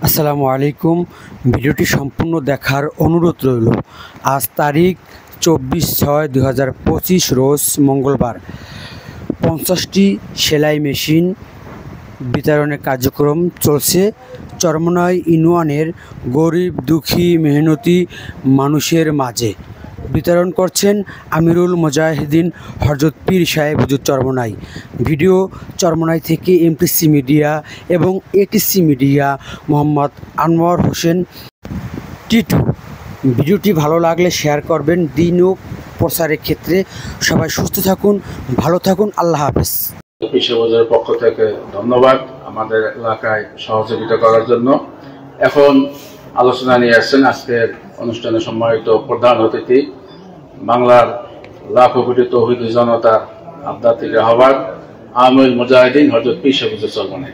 আসসালামু আলাইকুম। ভিডিওটি সম্পূর্ণ দেখার অনুরোধ রইল। আজ তারিখ 24/6/2025 রোজ মঙ্গলবার। 50টি সেলাই মেশিন বিতরণের কার্যক্রম চলছে চরমনাই ইউনিয়নের গরিব দুঃখী মেহনতি মানুষের মাঝে। বিতরণ করছেন আমিরুল মুজাহিদিন হযরত পীর সাহেব হুজুর চরমনাই। ভিডিও চরমনাই থেকে এমটিসি মিডিয়া এবং এটিসি মিডিয়া মোহাম্মদ আনোয়ার হোসেন টিটু। ভিডিওটি ভালো লাগলে শেয়ার করবেন। দিন ও প্রচারের ক্ষেত্রে সবাই সুস্থ থাকুন, ভালো থাকুন। আল্লাহ হাফেজ। কৃষকদের পক্ষ থেকে ধন্যবাদ আমাদের এলাকায় সহযোগিতা করার জন্য। এখন আলোচনা নিয়ে আসছেন আজকের অনুষ্ঠানে সম্মানিত প্রধান অতিথি, বাংলার লাখো কোটি তৌহিদি জনতার আধ্যাত্মিক আহ্বায়ক আমিরুল মুজাহিদিন হযরত পীর সাহেব হুজুর চরমনাই।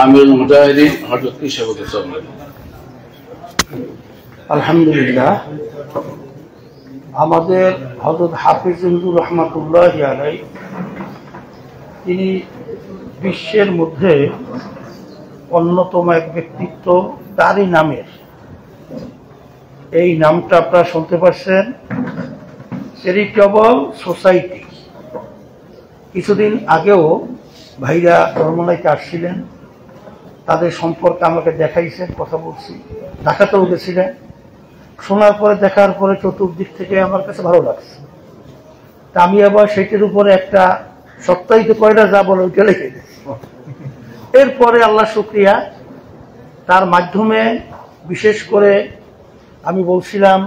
আমিরুল মুজাহিদিন হযরত পীর সাহেব হুজুর চরমনাই। আলহামদুলিল্লাহ, আমাদের হযরত হাফিজ রহমাতুল্লাহি আলাইহি তিনি বিশ্বের মধ্যে অন্যতম এক ব্যক্তিত্ব। তারই নামের এই নামটা আপনারা শুনতে পাচ্ছেন, চ্যারিটেবল সোসাইটি। কিছুদিন আগেও ভাইরা চরমনাইতে আসছিলেন, তাদের সম্পর্কে আমাকে দেখাইছেন, কথা বলছি। ঢাকাতেও গেছিলেন। শোনার পরে দেখার পরে চতুর্দিক থেকে আমার কাছে ভালো লাগছে। তা আমি আবার সেটির উপরে একটা সপ্তাহিত কয়টা যা বলে ওইটা লিখে দিচ্ছি। এরপরে আল্লাহ শুকরিয়া, তার মাধ্যমে বিশেষ করে আমি বলছিলাম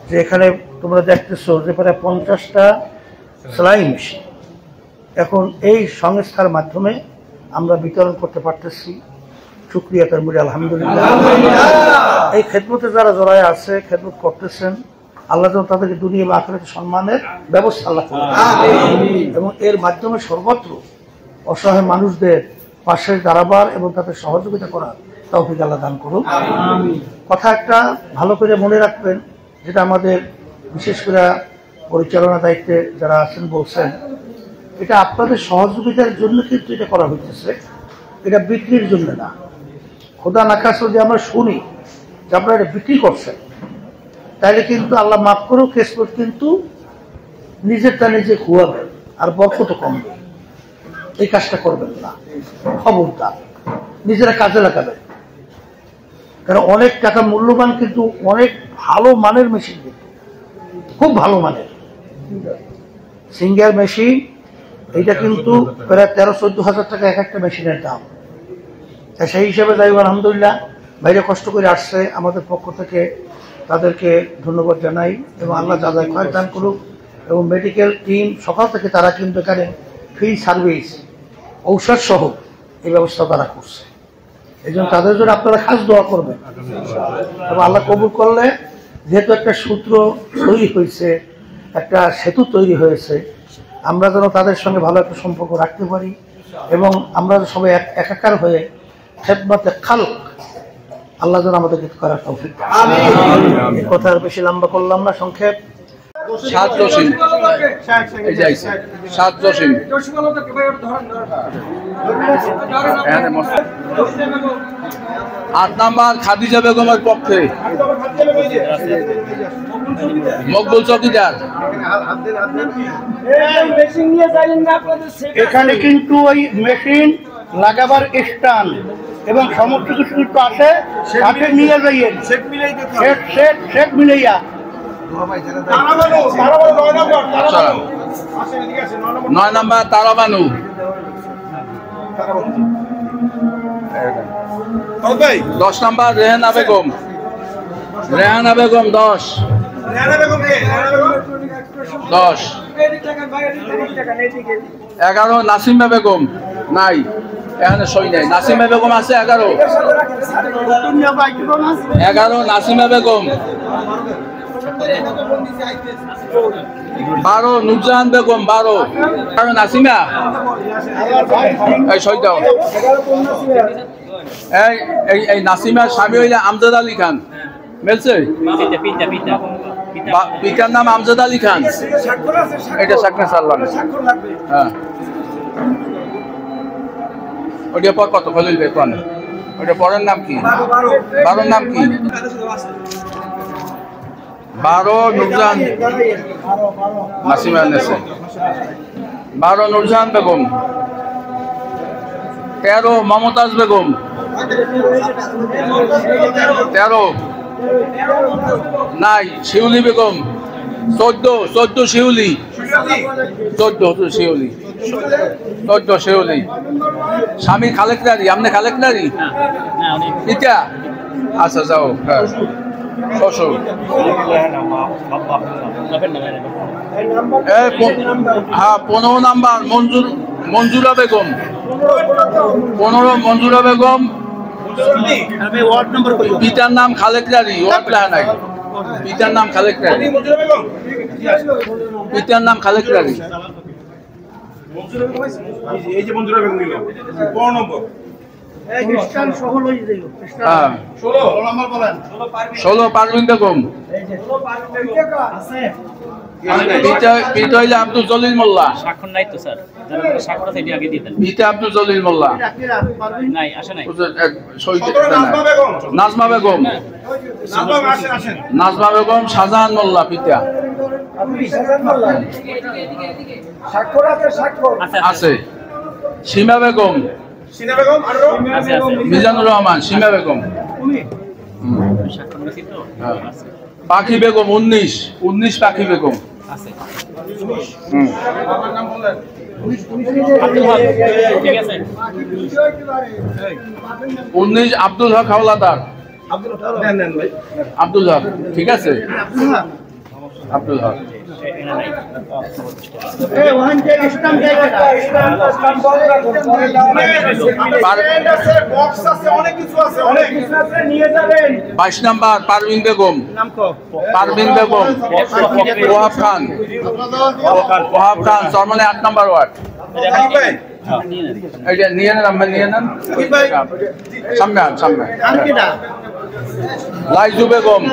যে এখানে তোমরা দেখতেছো যে প্রায় 50টা সেলাই মেশিন এখন এই সংস্থার মাধ্যমে আমরা বিতরণ করতে পারতেছি। শুকরিয়া তার মধ্যে আলহামদুলিল্লাহ। এই খেদমতে যারা জড়ায় আছে, খেদমত করতেছেন, আল্লাহ যেন তাদেরকে দুনিয়া বা আখিরাতে সম্মানের ব্যবস্থা আল্লাহ করেন এবং এর মাধ্যমে সর্বত্র অসহায় মানুষদের পাশে দাঁড়াবার এবং তাদের সহযোগিতা করার তৌফিক আল্লাহ দান করুন। কথা একটা ভালো করে মনে রাখবেন, যেটা আমাদের বিশেষ করে পরিচালনা দায়িত্বে যারা আছেন বলছেন, এটা আপনাদের সহযোগিতার জন্য কিন্তু এটা করা হইতেছে, এটা বিক্রির জন্য না। খোদা না খাস যদি আমরা শুনি যে আপনারা এটা বিক্রি করছেন, তাইলে কিন্তু আল্লাহ মাফ করেও কেসমত কিন্তু নিজেরটা নিজে খুয়াবেন আর বরকত কমবে। এই কাজটা করবেন না, খবরদার। নিজেরা কাজে লাগাবেন, কারণ অনেক টাকা মূল্যবান কিন্তু অনেক ভালো মানের মেশিন, কিন্তু খুব ভালো মানের সিঙ্গেল মেশিন। এইটা কিন্তু প্রায় 13-14 হাজার টাকা এক একটা মেশিনের দাম। তাই সেই হিসাবে যাই আলহামদুলিল্লাহ, বাইরে কষ্ট করে আসছে, আমাদের পক্ষ থেকে তাদেরকে ধন্যবাদ জানাই এবং আল্লাহ যা যা খয়র দান করুক। এবং মেডিকেল টিম সকাল থেকে তারা কিন্তু এখানে ফ্রি সার্ভিস, ঔষধ সহ এই ব্যবস্থা তারা করছে। এই জন্য তাদের জন্য আপনারা খাস দোয়া করবেন এবং আল্লাহ কবুল করলে, যেহেতু একটা সূত্র তৈরি হয়েছে, একটা সেতু তৈরি হয়েছে, আমরা যেন তাদের সঙ্গে ভালো একটা সম্পর্ক রাখতে পারি এবং আমরা সবাই একাকার হয়ে খেদমতে খালক আল্লাহ যেন আমাদেরকে করার তৌফিক দেন। এই কথা আর বেশি লম্বা করলাম না, সংক্ষেপ। 7 জসিম এই যাইছে 7 জসিম 8 নাম্বার খাদিজা বেগমের পক্ষে মকবুল চৌকিদার। এখানে কিন্তু ওই মেশিন লাগাবার স্টান এবং সমস্ত কিছু কিন্তু আছে, সাথে নিয়ে যাইয়েন। শেখ মিলাইয়া 9 নাম্বার তারাবানু। 10 নাম্বার রেহানা বেগম। 10 11 নাসিমা বেগম নাই, এখানে সই নাই। নাসিমা বেগম আছে 11 নাসিমা বেগম। 12 নুরজাহান বেগম। 12 নাসিমা এই সই দাও। এই নাসিমার স্বামী হইলে আমজাদ আলী খান। মেলছে পিতার নাম আমজাদ আলী খান। এটা সাকনা সাল্লান। হ্যাঁ, ওটা পর কত ফেলবে কোন ওটা বড়ের নাম কি? বারোর নাম কি? 12 নুরজাহান নাসিমা নেছে। 12 নুরজাহান বেগম। 13 মমতাজ বেগম। 13 নাই শিউলি বেগম। 14 শিউলি। 14 শিউলি। 14 শিউলি। স্বামী খালেকদারি, আপনি খালেকদারি? এটা আচ্ছা যাও। হ্যাঁ শ্বশুর। হ্যাঁ 15 নাম্বার মঞ্জুরা বেগম। 15 মঞ্জুরা বেগম। পিতার নাম খালেকদারি। ওয়ার্ড লেখা নাই। পিতার নাম খালেকদারি। পিতার নাম খালেকদারি। এই যে মঞ্জুরা বেগম নিল 15 নম্বর। হ্যাঁ 16 পারভিন বেগম। পিতা হইলে আব্দুল জলিল মোল্লা। স্বাক্ষর নাই তো স্যার, স্বাক্ষর আছে এটি আগে দিয়ে দেন। পিতা আব্দুল জলিল মোল্লা। নাই আসে নাই। নাজমা বেগম। নাজমা বেগম শাহজাহান মোল্লা পিতা আছে। সীমা বেগম। মিজানুর রহমান। সীমা বেগম। স্বাক্ষর নিছি তো আছে। পাখি বেগম 19 পাখি বেগম আছে। ঠিক আছে। 19 আব্দুল হক হাওলাদার। আব্দুল হক ঠিক আছে। আব্দুল হক। অনেক কিছু আছে, অনেক নিয়ে যাবেন। 22 নাম্বার পারভিন বেগম। পারভিন বেগম। ওয়াহাব খান। ওয়াহাব খান চরমনে 8 নাম্বার ওয়ার্ড। এইটা নিয়ে নেন, আমরা নিয়ে নেন। সামনে সামনে। লাইজু বেগম।